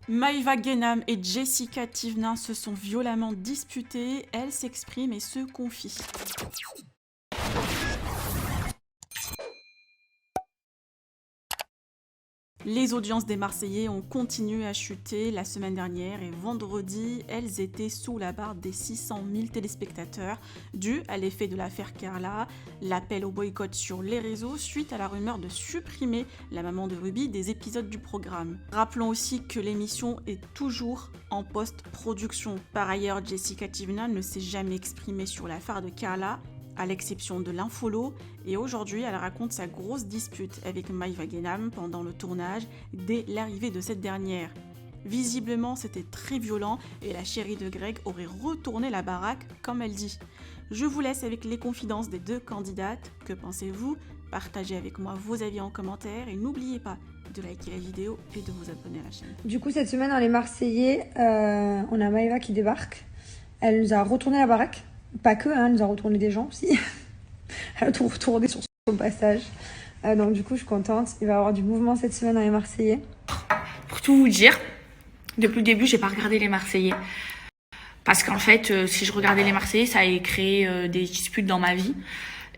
Maïva Guénam et Jessica Thivenin se sont violemment disputées, elles s'expriment et se confient. Les audiences des Marseillais ont continué à chuter la semaine dernière et vendredi, elles étaient sous la barre des 600 000 téléspectateurs, dû à l'effet de l'affaire Carla, l'appel au boycott sur les réseaux suite à la rumeur de supprimer la maman de Ruby des épisodes du programme. Rappelons aussi que l'émission est toujours en post-production. Par ailleurs, Jessica Thivenin ne s'est jamais exprimée sur l'affaire de Carla, à l'exception de l'infolo, et aujourd'hui elle raconte sa grosse dispute avec Maïva Guénam pendant le tournage dès l'arrivée de cette dernière. Visiblement c'était très violent et la chérie de Greg aurait retourné la baraque comme elle dit. Je vous laisse avec les confidences des deux candidates, que pensez-vous? Partagez avec moi vos avis en commentaire et n'oubliez pas de liker la vidéo et de vous abonner à la chaîne. Du coup cette semaine dans les Marseillais, on a Maïva qui débarque, elle nous a retourné la baraque. Pas que, hein, elle nous a retourné des gens aussi. Elle a tout retourné sur son passage. Donc du coup, je suis contente. Il va y avoir du mouvement cette semaine dans les Marseillais. Pour tout vous dire, depuis le début, j'ai pas regardé les Marseillais. Parce qu'en fait, si je regardais les Marseillais, ça allait créer des disputes dans ma vie.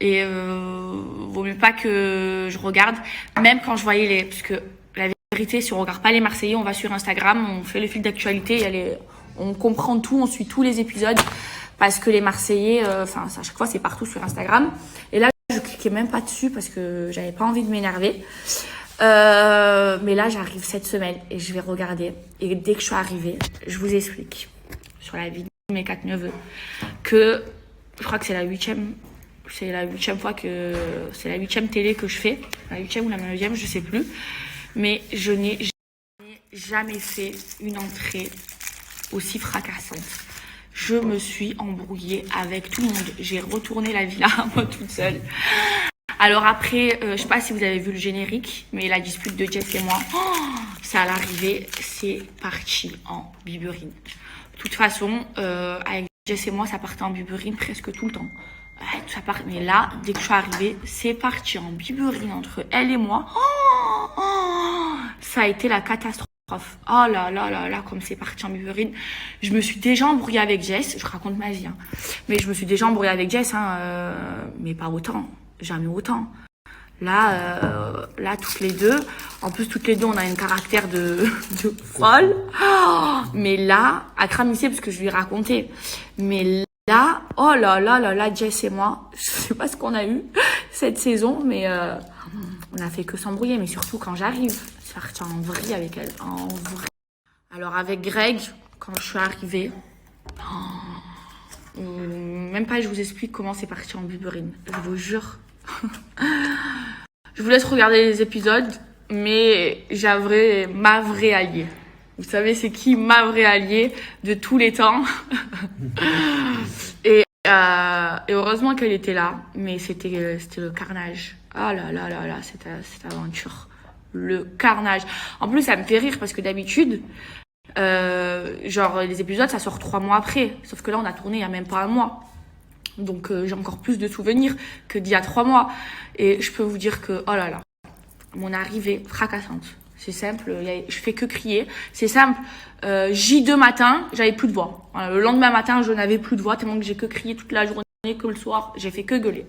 Et vaut mieux pas que je regarde, même quand je voyais les... Parce que la vérité, si on regarde pas les Marseillais, on va sur Instagram, on fait le fil d'actualité, on comprend tout, on suit tous les épisodes. Parce que les Marseillais, à chaque fois, c'est partout sur Instagram. Et là, je cliquais même pas dessus parce que j'avais pas envie de m'énerver. Mais là, j'arrive cette semaine et je vais regarder. Et dès que je suis arrivée, je vous explique sur la vie de mes 4 neveux que je crois que c'est la huitième fois que c'est la 8e télé que je fais, la 8e ou la 9e, je sais plus. Mais je n'ai jamais fait une entrée aussi fracassante. Je me suis embrouillée avec tout le monde. J'ai retourné la villa moi toute seule. Alors après, je sais pas si vous avez vu le générique, mais la dispute de Jess et moi, ça à l'arrivée, c'est parti en biberine. De toute façon, avec Jess et moi, ça partait en biberine presque tout le temps. Mais là, dès que je suis arrivée, c'est parti en biberine entre elle et moi. Ça a été la catastrophe. Oh là là là là, comme c'est parti en biberine. Je me suis déjà embrouillée avec Jess. Je raconte ma vie, hein. Mais je me suis déjà embrouillée avec Jess, hein, mais pas autant. Jamais autant. Là, toutes les deux. En plus, toutes les deux, on a un caractère de folle. Mais là, à cramisser, parce que je lui ai raconté. Mais là, oh là là là là, Jess et moi, je sais pas ce qu'on a eu cette saison, mais on a fait que s'embrouiller. Mais surtout quand j'arrive, c'est parti en vrille avec elle, en vrille. Alors avec Greg, quand je suis arrivée, même pas je vous explique comment c'est parti en biberine, je vous jure. Je vous laisse regarder les épisodes, mais j'avouerai ma vraie alliée. Vous savez c'est qui ma vraie alliée de tous les temps? Et heureusement qu'elle était là, mais c'était le carnage. Ah là là là là, cette aventure. Le carnage. En plus, ça me fait rire parce que d'habitude, les épisodes, ça sort 3 mois après. Sauf que là, on a tourné il y a même pas un mois. Donc, j'ai encore plus de souvenirs que d'il y a 3 mois. Et je peux vous dire que, oh là là, mon arrivée fracassante. C'est simple, je fais que crier. C'est simple, J2 matin, j'avais plus de voix. Voilà, le lendemain matin, je n'avais plus de voix tellement que j'ai que crié toute la journée, que le soir, j'ai fait que gueuler.